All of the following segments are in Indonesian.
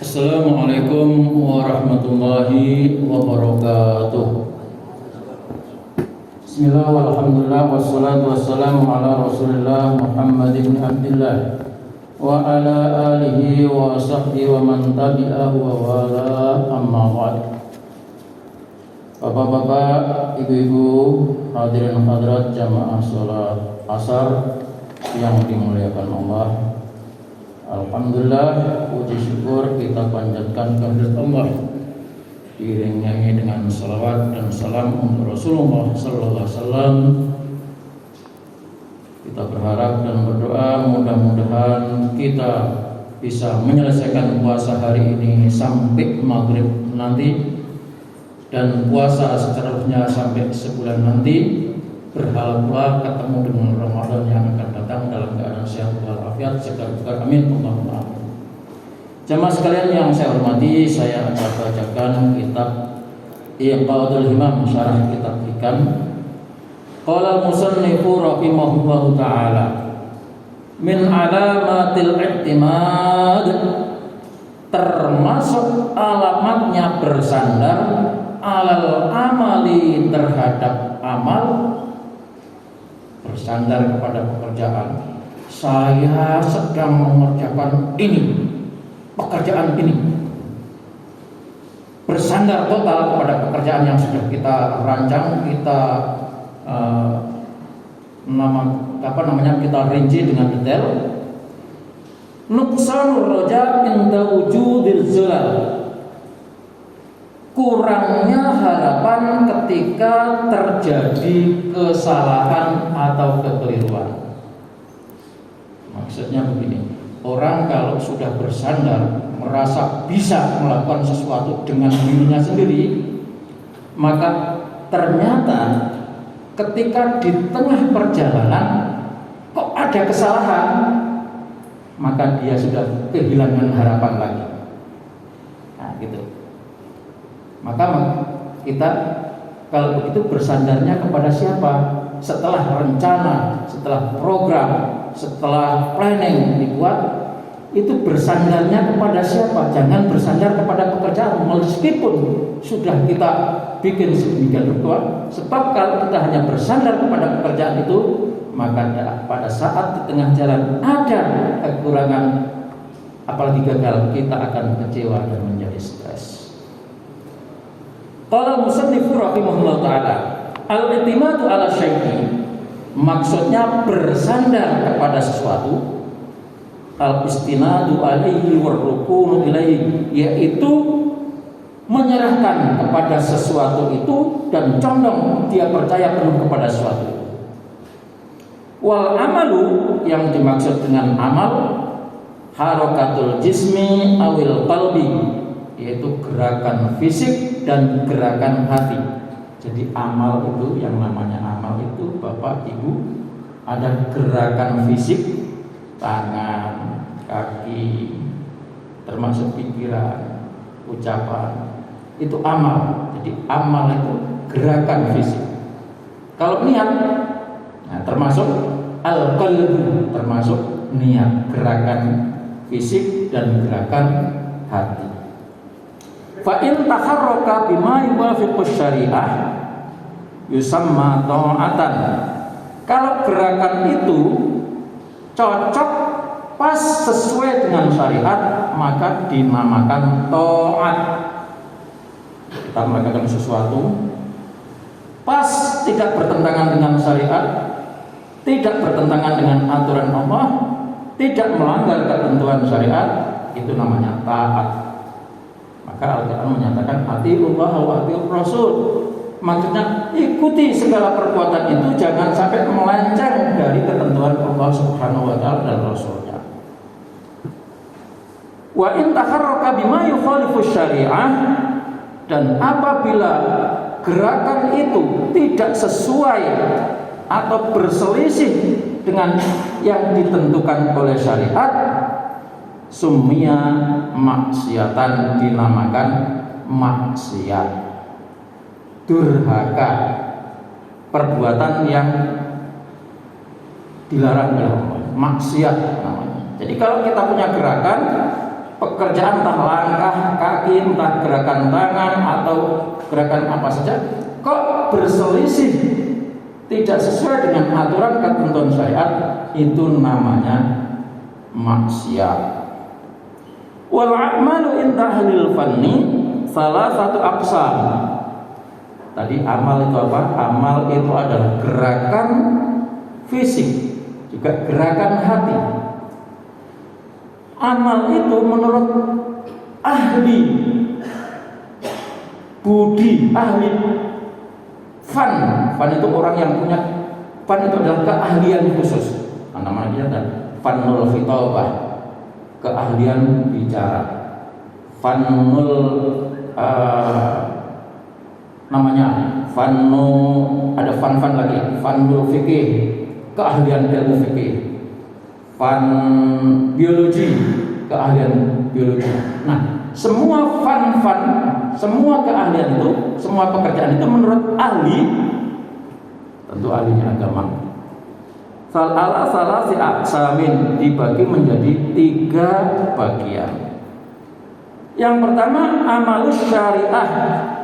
Assalamualaikum warahmatullahi wabarakatuh. Bismillah walhamdulillah wassalatu wassalamu ala rasulillah Muhammad ibn Abdillah wa ala alihi wa sahbihi wa man tabi'ahu wa wala amma ba'd. Bapak-bapak, ibu-ibu, hadirin hadirat jamaah salat asar yang dimuliakan Allah, alhamdulillah, puji syukur kita panjatkan kehadirat Allah, diiringi dengan salawat dan salam untuk Rasulullah sallallahu alaihi wasallam. Kita berharap dan berdoa mudah-mudahan kita bisa menyelesaikan puasa hari ini sampai maghrib nanti, dan puasa seterusnya sampai sebulan nanti. Berharap pula ketemu dengan Ramadan yang akan datang dalam keadaan sehat walafiat segala perkara. Amin Allahumma amin. Jamaah sekalian yang saya hormati, saya akan bacakan kitab Iqadul Himam, syarah kitab Hikam. Qala al-musannifu rahimahullahu ta'ala, min alamatil i'timad, termasuk alamatnya bersandar alal amali, terhadap amal, bersandar kepada pekerjaan. Saya sedang mengerjakan ini, pekerjaan ini, bersandar total kepada pekerjaan yang sudah kita rancang, kita kita rinci dengan detail. Nuqsanur raja inda wujudil zulal, kurangnya harapan ketika terjadi kesalahan atau kekeliruan. Maksudnya begini, orang kalau sudah bersandar merasa bisa melakukan sesuatu dengan dirinya sendiri, maka ternyata ketika di tengah perjalanan kok ada kesalahan, maka dia sudah kehilangan harapan lagi. Nah, gitu. Maka kita kalau begitu bersandarnya kepada siapa? Setelah rencana, setelah program, setelah planning dibuat, itu bersandarnya kepada siapa? Jangan bersandar kepada pekerjaan, meskipun sudah kita bikin sedemikian rupa. Sebab kalau kita hanya bersandar kepada pekerjaan itu, maka pada saat di tengah jalan ada kekurangan, apalagi gagal, kita akan kecewa dan menjadi stres. Qala musannifu rahimahullah ta'ala, al-i'timadu ala syai'i, maksudnya bersandar kepada sesuatu, al-istinadu alaihi warrukunu ilaihi, yaitu menyerahkan kepada sesuatu itu dan condong dia percaya penuh kepada sesuatu itu. Wal amalu, yang dimaksud dengan amal, harakatul jismi awil qalbi, yaitu gerakan fisik dan gerakan hati. Jadi amal itu, yang namanya amal itu Bapak Ibu, ada gerakan fisik, tangan, kaki, termasuk pikiran, ucapan, itu amal. Jadi amal itu gerakan fisik. Kalau niat, nah, termasuk al-qalbu, termasuk niat, gerakan fisik dan gerakan hati. Fa in taharraka bima yuwafiqus syariah yusamma ta'atan. Kalau gerakan itu cocok, pas, sesuai dengan syariat, maka dinamakan ta'at. Kita melakukan sesuatu pas, tidak bertentangan dengan syariat, tidak bertentangan dengan aturan Allah, tidak melanggar ketentuan syariat, itu namanya taat. Maka Al-Quran menyatakan atiullah wa atiur rasul, maksudnya ikuti segala perbuatan itu, jangan sampai melenceng dari ketentuan Allah Subhanahu wa ta'ala dan Rasulnya. Wa in taharraka bima yukhalifu syariah, dan apabila gerakan itu tidak sesuai atau berselisih dengan yang ditentukan oleh syariat, summiya maksiatan, dinamakan maksiat, durhaka, perbuatan yang dilarang oleh Allah, maksiat namanya. Jadi kalau kita punya gerakan pekerjaan, entah langkah kaki, entah gerakan tangan atau gerakan apa saja, kok berselisih tidak sesuai dengan aturan ketentuan syariat, itu namanya maksiat. Wal a'malu inda ahlil fanni salah satu aqsam. Tadi amal itu apa? Amal itu adalah gerakan fisik, juga gerakan hati. Amal itu menurut ahli budi, ahli fan itu orang yang punya fan, itu adalah keahlian khusus. Namanya dan fanul khitabah, keahlian bicara. Fanul namanya fanu, ada fan lagi, fanul fikih, keahlian ilmu fikih. Fan biologi, keahlian biologi. Nah, semua fan, semua keahlian itu, semua pekerjaan itu menurut ahli, tentu ahlinya agama, salah si aksamin, dibagi menjadi 3 bagian. Yang pertama amalus syariah,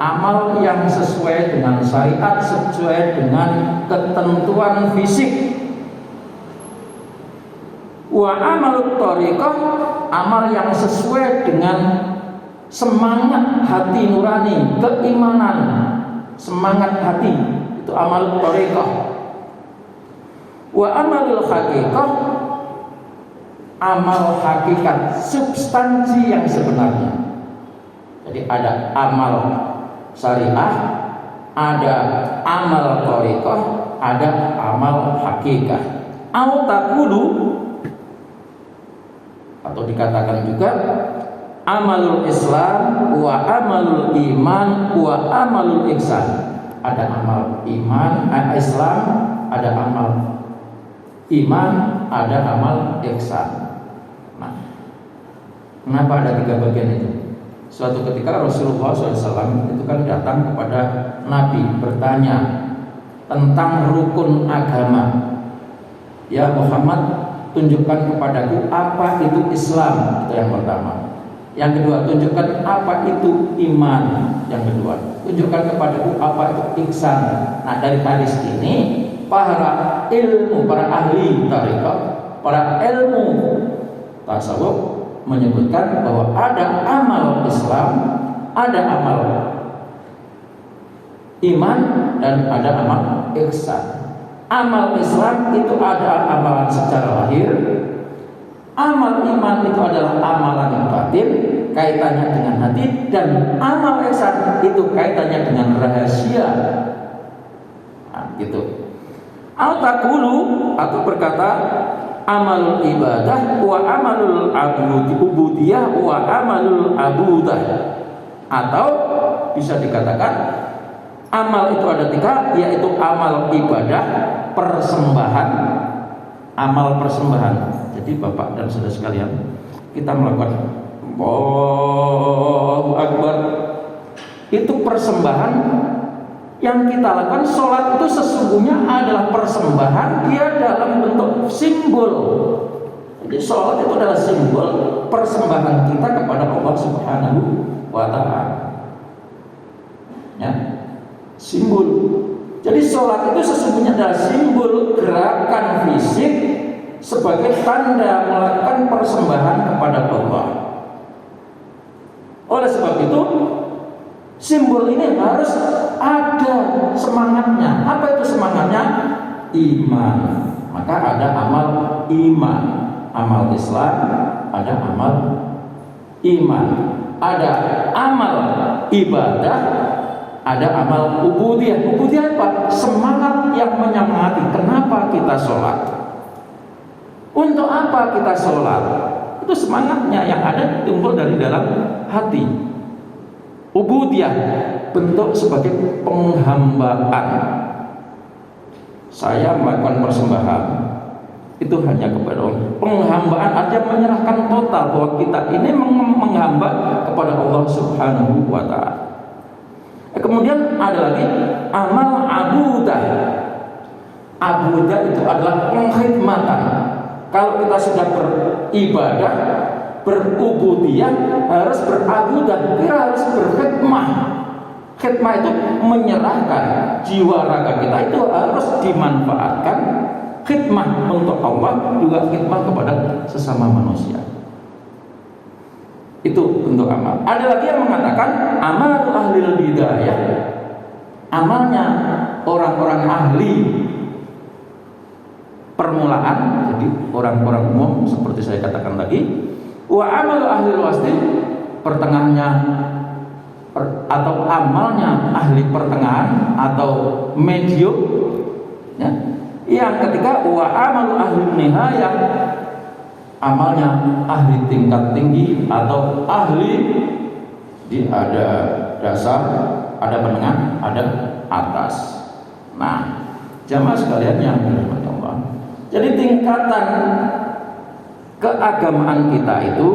amal yang sesuai dengan syariat, sesuai dengan ketentuan fisik. Wa amalut thariqah, amal yang sesuai dengan semangat hati nurani, keimanan, semangat hati, itu amalut thariqah. Wa amalul haqiqah, amal hakikat, substansi yang sebenarnya. Jadi ada amal syariah, ada amal thariqah, ada amal hakikah. Au taqulu, atau dikatakan juga amalul Islam wa amalul iman wa amalul ihsan. Ada amal iman, Islam, ada amal iman, ada amal ihsan. Nah, kenapa ada 3 bagian itu? Suatu ketika Rasulullah SAW itu kan datang kepada Nabi bertanya tentang rukun agama. Ya Muhammad, tunjukkan kepadaku apa itu Islam, itu yang pertama. Yang kedua, tunjukkan apa itu iman. Yang kedua, tunjukkan kepadaku apa itu ihsan. Nah, dari hadis ini para ilmu, para ahli tarekat, para ilmu tasawuf menyebutkan bahwa ada amal Islam, ada amal iman, dan ada amal ihsan. Amal Islam itu ada amalan secara lahir, amal iman itu adalah amalan batin, kaitannya dengan hati, dan amal ihsan itu kaitannya dengan rahasia. Nah, gitu. Al-taqulu, atau berkata amalul ibadah wa amalul ubudiyah wa amalul abudah, atau bisa dikatakan amal itu ada 3, yaitu amal ibadah, persembahan, amal persembahan. Jadi Bapak dan Saudara sekalian, kita melakukan Allahu Akbar, itu persembahan yang kita lakukan. Sholat itu sesungguhnya adalah persembahan, dia dalam bentuk simbol. Jadi sholat itu adalah simbol persembahan kita kepada Allah Subhanahu wa Ta'ala, ya, simbol. Jadi sholat itu sesungguhnya adalah simbol gerakan fisik sebagai tanda melakukan persembahan kepada Allah. Oleh sebab itu, simbol ini harus ada semangatnya. Apa itu semangatnya? Iman. Maka ada amal iman, amal Islam, ada amal iman, ada amal ibadah, ada amal ubudiyah. Ubudiyah apa? Semangat yang menyemangati. Kenapa kita sholat? Untuk apa kita sholat? Itu semangatnya yang ada timbul dari dalam hati. Ubudiyah, bentuk sebagai penghambaan. Saya melakukan persembahan itu hanya kepada Allah. Penghambaan artinya menyerahkan total, bahwa kita ini menghamba kepada Allah Subhanahu wa Ta'ala. Kemudian ada lagi amal abudah. Abudah itu adalah pengkhidmatan. Kalau kita sudah beribadah, berubudiyah, harus berabudah, kita harus berkhidmah. Khidmah itu menyerahkan jiwa raga kita itu harus dimanfaatkan. Khidmah untuk Allah juga khidmah kepada sesama manusia. Itu bentuk amal. Ada lagi yang mengatakan amal ahlil bidayah, amalnya orang-orang ahli permulaan, jadi orang-orang umum seperti saya katakan tadi. Wa amal ahlil wasli, pertengahnya atau amalnya ahli pertengahan atau medium, ya. Yang ketiga wa amal ahli nihayah, amalnya ahli tingkat tinggi atau ahli di ada dasar, ada menengah, ada atas. Nah, jamaah sekalian yang dirahmati Allah, jadi tingkatan keagamaan kita itu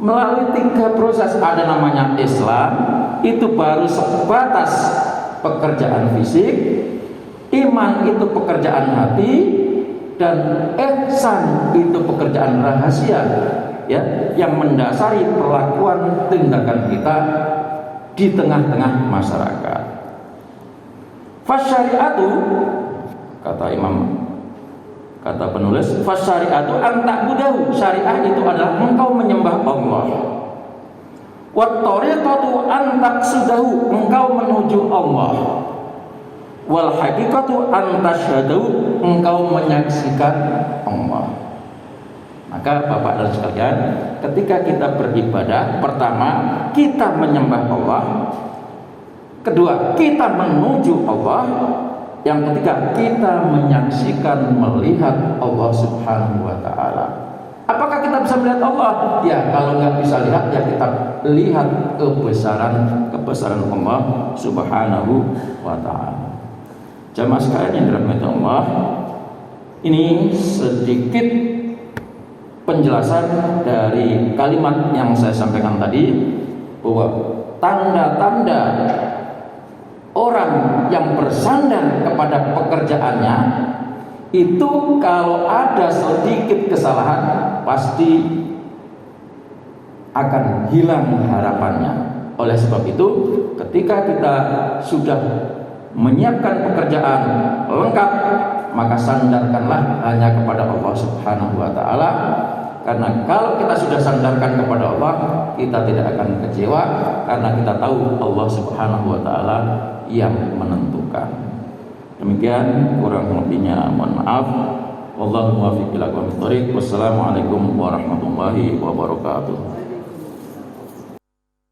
melalui 3 proses. Ada namanya Islam, itu baru sebatas pekerjaan fisik. Iman itu pekerjaan hati, dan ihsan itu pekerjaan rahasia, ya, yang mendasari perlakuan tindakan kita di tengah-tengah masyarakat. Fasyariatu, kata penulis, fasyariatu antakbudahu, syariah itu adalah engkau menyembah Allah. Wat tariqatu antaksudahu, engkau menuju Allah. Wal haqiqatu antasyhadu, engkau menyaksikan Allah. Maka Bapak dan sekalian, ketika kita beribadah, pertama kita menyembah Allah, kedua kita menuju Allah, yang ketiga kita menyaksikan, melihat Allah Subhanahu wa ta'ala. Apakah kita bisa melihat Allah? Ya, kalau nggak bisa lihat, ya kita lihat kebesaran Allah Subhanahu wa ta'ala. Jamaah sekalian yang dirahmati Allah, ini sedikit penjelasan dari kalimat yang saya sampaikan tadi, bahwa tanda-tanda orang yang bersandar kepada pekerjaannya itu kalau ada sedikit kesalahan pasti akan hilang harapannya. Oleh sebab itu, ketika kita sudah menyiapkan pekerjaan lengkap, maka sandarkanlah hanya kepada Allah Subhanahu wa ta'ala. Karena kalau kita sudah sandarkan kepada Allah, kita tidak akan kecewa, karena kita tahu Allah Subhanahu wa ta'ala yang menentukan. Demikian, kurang lebihnya mohon maaf. Wallahu muwaffiq ila aqwamit thoriq. Wassalamualaikum warahmatullahi wabarakatuh.